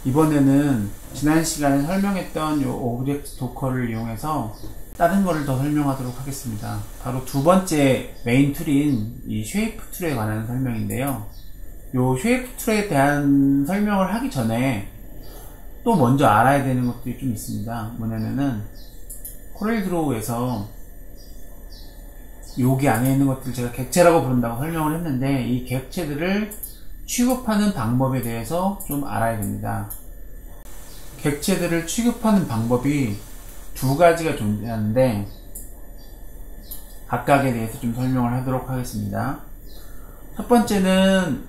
이번에는 지난 시간에 설명했던 이 오브젝트 도커를 이용해서 다른 거를 더 설명하도록 하겠습니다. 바로 두 번째 메인 툴인 이 쉐이프 툴에 관한 설명인데요. 이 쉐이프 툴에 대한 설명을 하기 전에 또 먼저 알아야 되는 것들이 좀 있습니다. 뭐냐면은 코렐 드로우에서 여기 안에 있는 것들 제가 객체라고 부른다고 설명을 했는데, 이 객체들을 취급하는 방법에 대해서 좀 알아야 됩니다. 객체들을 취급하는 방법이 두 가지가 존재하는데, 각각에 대해서 좀 설명을 하도록 하겠습니다. 첫 번째는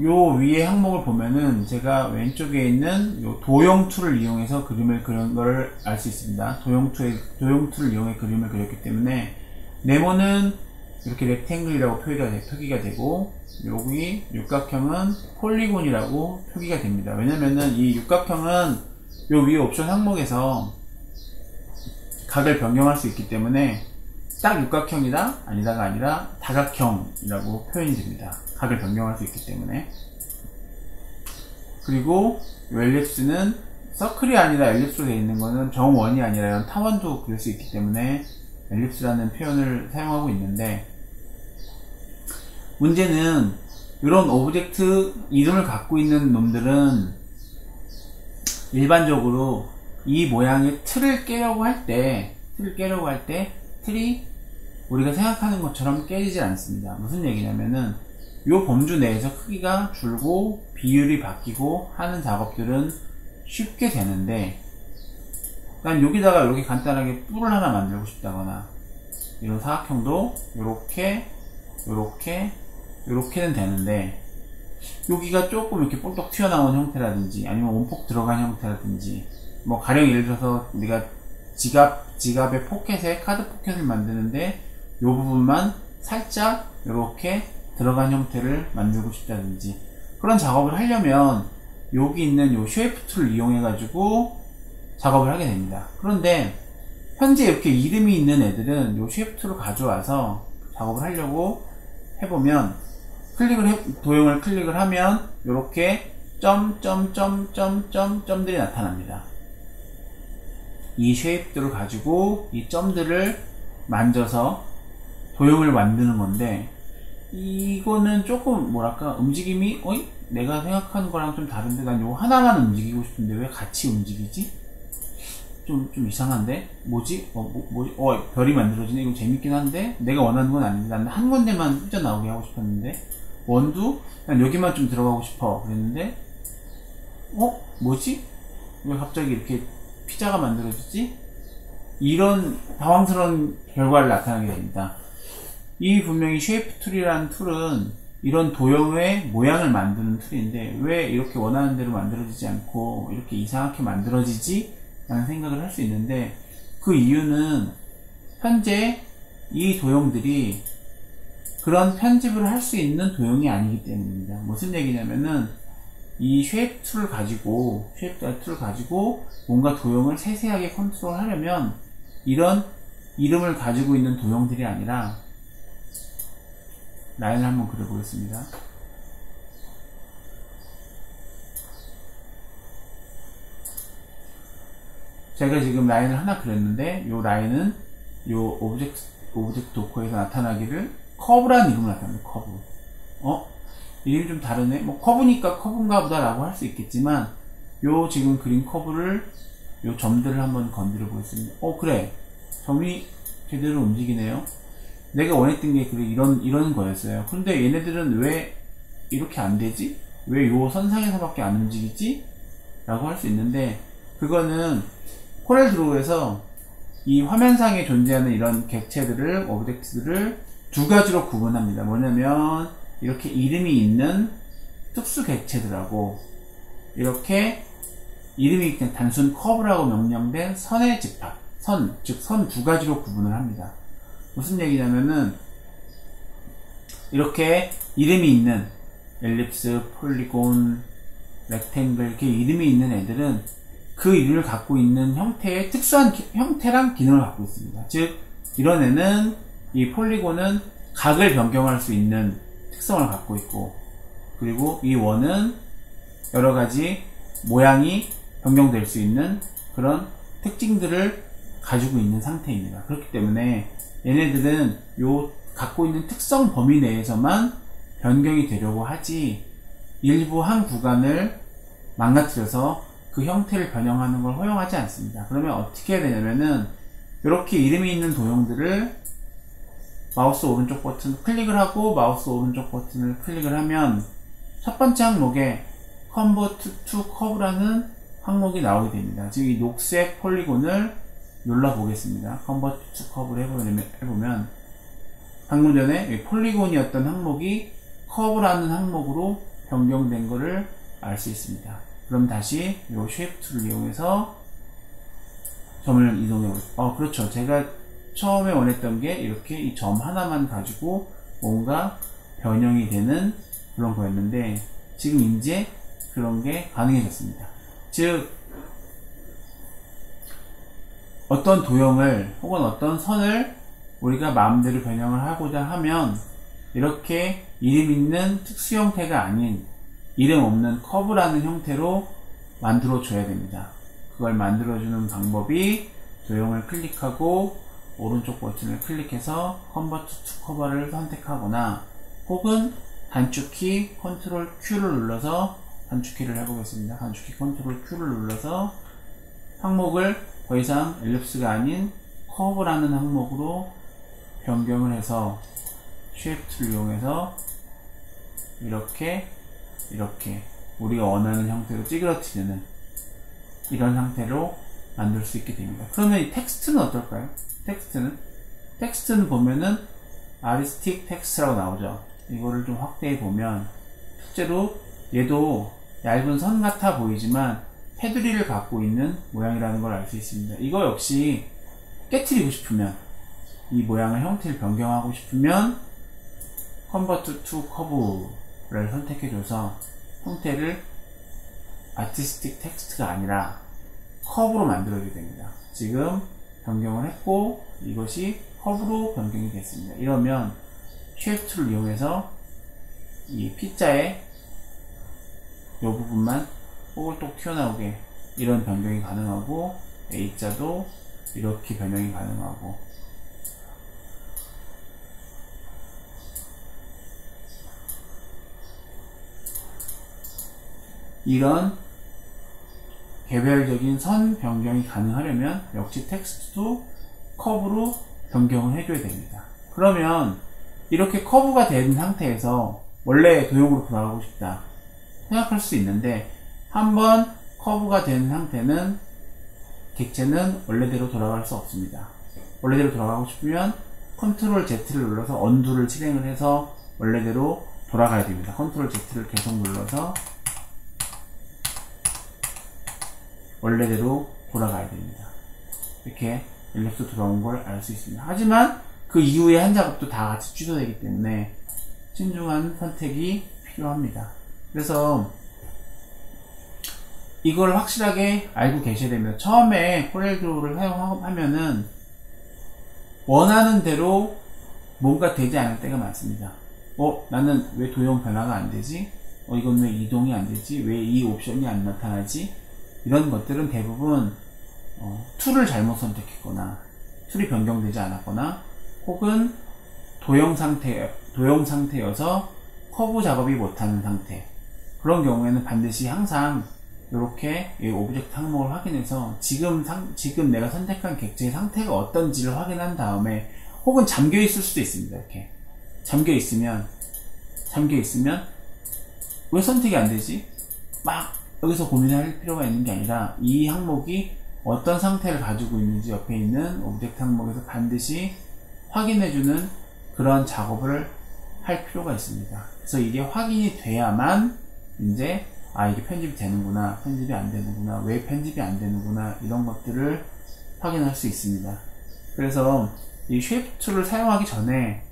요 위에 항목을 보면은 제가 왼쪽에 있는 요 도형 툴을 이용해서 그림을 그린 걸 알 수 있습니다. 도형 툴을 이용해 그림을 그렸기 때문에 네모는 이렇게 렉탱글이라고 표기가 되고, 여기 육각형은 폴리곤이라고 표기가 됩니다. 왜냐면은 이 육각형은 요 위에 옵션 항목에서 각을 변경할 수 있기 때문에 딱 육각형이다 아니다가 아니라 다각형이라고 표현이 됩니다. 각을 변경할 수 있기 때문에. 그리고 엘립스는 서클이 아니라 엘립스로 되어 있는 거는 정원이 아니라 이런 타원도 그릴 수 있기 때문에 엘립스라는 표현을 사용하고 있는데, 문제는 이런 오브젝트 이름을 갖고 있는 놈들은 일반적으로 이 모양의 틀을 깨려고 할 때 틀이 우리가 생각하는 것처럼 깨지질 않습니다. 무슨 얘기냐면은 이 범주 내에서 크기가 줄고 비율이 바뀌고 하는 작업들은 쉽게 되는데, 난 여기다가 이렇게 간단하게 뿔을 하나 만들고 싶다거나, 이런 사각형도 요렇게는 되는데, 여기가 조금 이렇게 볼떡 튀어나온 형태라든지 아니면 온폭 들어간 형태라든지, 뭐 가령 예를 들어서 우리가 지갑의 포켓에 카드 포켓을 만드는데 요 부분만 살짝 이렇게 들어간 형태를 만들고 싶다든지, 그런 작업을 하려면 여기 있는 요 쉐이프 툴을 이용해 가지고 작업을 하게 됩니다. 그런데 현재 이렇게 이름이 있는 애들은 요 쉐이프 툴을 가져와서 작업을 하려고 해보면 도형을 클릭을 하면 이렇게 점들이 나타납니다. 이 쉐이프들을 가지고 이 점들을 만져서 도형을 만드는 건데, 이거는 조금 뭐랄까 움직임이 내가 생각하는 거랑 좀 다른데, 난 요 하나만 움직이고 싶은데 왜 같이 움직이지? 좀 이상한데? 뭐지? 별이 만들어지네? 이거 재밌긴 한데 내가 원하는 건 아닌데, 나는 한 군데만 삐져나오게 하고 싶었는데, 원도 난 여기만 좀 들어가고 싶어 그랬는데, 뭐지? 왜 갑자기 이렇게 피자가 만들어지지? 이런 당황스러운 결과를 나타나게 됩니다. 이 분명히 쉐이프 툴이라는 툴은 이런 도형의 모양을 만드는 툴인데, 왜 이렇게 원하는 대로 만들어지지 않고 이렇게 이상하게 만들어지지? 라는 생각을 할 수 있는데, 그 이유는 현재 이 도형들이 그런 편집을 할 수 있는 도형이 아니기 때문입니다. 무슨 얘기냐면은 이 쉐이프 툴을 가지고 뭔가 도형을 세세하게 컨트롤하려면 이런 이름을 가지고 있는 도형들이 아니라, 라인을 한번 그려보겠습니다. 제가 지금 라인을 하나 그렸는데, 이 라인은 이 오브젝트 도커에서 나타나기를 커브라는 이름으로 나타납니다. 커브. 이름이 좀 다르네? 뭐 커브니까 커브인가 보다 라고 할 수 있겠지만, 요 지금 그린 커브를, 요 점들을 한번 건드려 보겠습니다. 그래, 점이 제대로 움직이네요. 내가 원했던 게 이런 거였어요. 근데 얘네들은 왜 이렇게 안 되지? 왜 요 선상에서밖에 안 움직이지? 라고 할 수 있는데, 그거는 코렐 드로우에서 이 화면상에 존재하는 이런 객체들을, 오브젝트들을 두 가지로 구분합니다. 뭐냐면 이렇게 이름이 있는 특수 객체들하고, 이렇게 이름이 그냥 단순 커브라고 명명된 선의 집합, 즉 선 두 가지로 구분을 합니다. 무슨 얘기냐면은, 이렇게 이름이 있는 엘립스, 폴리곤, 렉탱글, 이렇게 이름이 있는 애들은 그 이름을 갖고 있는 형태의 특수한 형태랑 기능을 갖고 있습니다. 즉, 이런 애는, 이 폴리곤은 각을 변경할 수 있는 특성을 갖고 있고, 그리고 이 원은 여러가지 모양이 변경될 수 있는 그런 특징들을 가지고 있는 상태입니다. 그렇기 때문에 얘네들은 요 갖고 있는 특성 범위 내에서만 변경이 되려고 하지 일부 한 구간을 망가뜨려서 그 형태를 변형하는 걸 허용하지 않습니다. 그러면 어떻게 해야 되냐면은 이렇게 이름이 있는 도형들을 마우스 오른쪽 버튼 클릭을 하고 마우스 오른쪽 버튼을 클릭을 하면 첫 번째 항목에 Convert to Curve라는 항목이 나오게 됩니다. 지금 이 녹색 폴리곤을 눌러 보겠습니다. Convert to Curve를 해보면 방금 전에 폴리곤이었던 항목이 Curve라는 항목으로 변경된 것을 알 수 있습니다. 그럼 다시 이 Shape 툴을 이용해서 점을 이동해 보겠습니다. 그렇죠. 제가 처음에 원했던 게 이렇게 이 점 하나만 가지고 뭔가 변형이 되는 그런 거였는데 지금 이제 그런 게 가능해졌습니다. 즉 어떤 도형을 혹은 어떤 선을 우리가 마음대로 변형을 하고자 하면 이렇게 이름 있는 특수 형태가 아닌 이름 없는 커브라는 형태로 만들어 줘야 됩니다. 그걸 만들어 주는 방법이 도형을 클릭하고 오른쪽 버튼을 클릭해서 Convert to Curve를 선택하거나 혹은 단축키 Ctrl Q를 눌러서 단축키를 해보겠습니다. 단축키 Ctrl Q를 눌러서 항목을 더 이상 엘립스가 아닌 커브라는 항목으로 변경을 해서 Shape 툴을 이용해서 이렇게 우리가 원하는 형태로 찌그러뜨리는 이런 상태로 만들 수 있게 됩니다. 그러면 이 텍스트는 어떨까요? 텍스트는 보면은 아리스틱 텍스트라고 나오죠. 이거를 좀 확대해 보면 실제로 얘도 얇은 선 같아 보이지만 테두리를 갖고 있는 모양이라는 걸 알 수 있습니다. 이거 역시 깨트리고 싶으면 이 모양의 형태를 변경하고 싶으면 Convert to Curve를 선택해줘서 형태를 아티스틱 텍스트가 아니라 커브로 만들어줘야 됩니다. 지금 변경을 했고 이것이 커브로 변경이 됐습니다. 이러면 Shape 툴을 이용해서 이 P자의 이 부분만 뽀글똑 튀어나오게 이런 변경이 가능하고 A자도 이렇게 변형이 가능하고 이런 개별적인 선 변경이 가능하려면 역시 텍스트도 커브로 변경을 해줘야 됩니다. 그러면 이렇게 커브가 된 상태에서 원래 도형으로 돌아가고 싶다 생각할 수 있는데 한번 커브가 된 상태는 객체는 원래대로 돌아갈 수 없습니다. 원래대로 돌아가고 싶으면 Ctrl Z를 눌러서 언두를 실행을 해서 원래대로 돌아가야 됩니다. Ctrl Z를 계속 눌러서 원래대로 돌아가야 됩니다. 이렇게 엘립스 돌아온 걸 알 수 있습니다. 하지만 그 이후에 한 작업도 다 같이 취소되기 때문에 신중한 선택이 필요합니다. 그래서 이걸 확실하게 알고 계셔야 됩니다. 처음에 코렐드로우를 사용하면은 원하는 대로 뭔가 되지 않을 때가 많습니다. 나는 왜 도형 변화가 안 되지? 이건 왜 이동이 안 되지? 왜 이 옵션이 안 나타나지? 이런 것들은 대부분 툴을 잘못 선택했거나 툴이 변경되지 않았거나 혹은 도형 상태여서 커브 작업이 못하는 상태, 그런 경우에는 반드시 항상 이렇게 오브젝트 항목을 확인해서 지금 내가 선택한 객체의 상태가 어떤지를 확인한 다음에, 혹은 잠겨 있을 수도 있습니다. 이렇게 잠겨 있으면 왜 선택이 안 되지? 막 여기서 고민할 필요가 있는 게 아니라 이 항목이 어떤 상태를 가지고 있는지 옆에 있는 오브젝트 항목에서 반드시 확인해주는 그런 작업을 할 필요가 있습니다. 그래서 이게 확인이 돼야만 이제 이게 편집이 되는구나, 편집이 안 되는구나, 왜 편집이 안 되는구나, 이런 것들을 확인할 수 있습니다. 그래서 이 쉐이프 툴을 사용하기 전에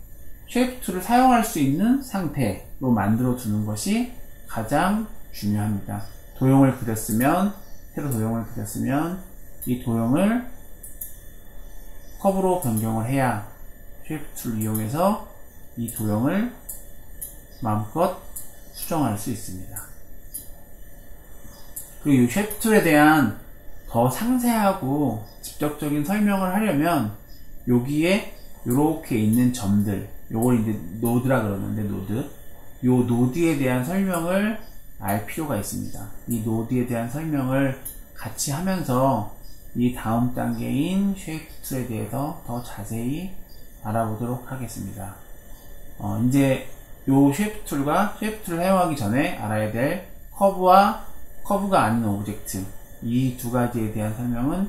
쉐이프 툴을 사용할 수 있는 상태로 만들어 두는 것이 가장 중요합니다. 도형을 그렸으면, 새로 도형을 그렸으면 이 도형을 커브로 변경을 해야 쉐이프 툴을 이용해서 이 도형을 마음껏 수정할 수 있습니다. 그리고 이 쉐이프 툴에 대한 더 상세하고 직접적인 설명을 하려면 여기에 이렇게 있는 점들, 요걸 이제 노드라 그러는데 노드, 요 노드에 대한 설명을 알 필요가 있습니다. 이 노드에 대한 설명을 같이 하면서 이 다음 단계인 쉐이프 툴에 대해서 더 자세히 알아보도록 하겠습니다. 이제 요 쉐이프 툴과 쉐이프 툴을 사용하기 전에 알아야 될 커브와 커브가 아닌 오브젝트, 이 두 가지에 대한 설명은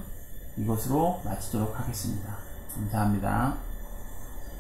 이것으로 마치도록 하겠습니다. 감사합니다.